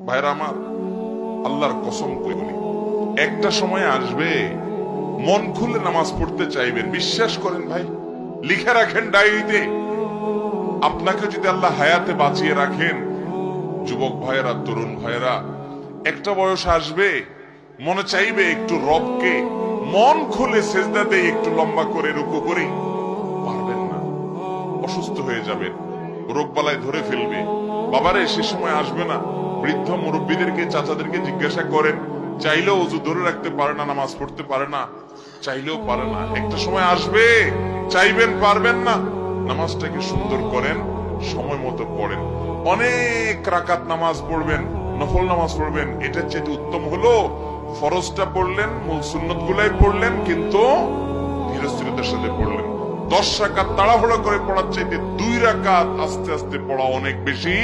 ভাইরা আমার, আল্লাহর কসম করে বলি, একটা সময় আসবে মন খুলে নামাজ পড়তে চাইবেন। বিশ্বাস করেন ভাই, লিখে রাখেন ডায়েরিতে। আপনাকে যদি আল্লাহ হায়াতে বাঁচিয়ে রাখেন, যুবক ভাইয়েরা, তরুণ ভাইয়েরা, একটা বয়স আসবে মনে চাইবে একটু রবকে মন খুলে সেজদা দেই, একটু লম্বা করে রুকু করি। পারবেন না, অসুস্থ হয়ে যাবেন, রোগ বালায় ধরে ফেলবে। বাবারে, সে সময় আসবে না। বৃদ্ধ মুরব্বীদেরকে, চাচাদেরকে জিজ্ঞাসা করেন, চাইলেও ওযু ধরে রাখতে পারে না, নামাজ পড়তে পারে না, চাইলেও পারে না। একটা সময় আসবে চাইবেন, পারবেন না। নামাজটাকে সুন্দর করেন, সময় মতো পড়েন, অনেক রাকাত নামাজ পড়বেন, নফল নামাজ পড়বেন। এটার চেয়ে উত্তম হলো ফরজটা পড়লেন, মূল সুন্নত গুলাই পড়লেন, কিন্তু ধীরস্থিরতার সাথে পড়লেন। 10 রাকাত তাড়াহুড়ো করে পড়ার চাইতে 2 রাকাত আস্তে আস্তে পড়া অনেক বেশি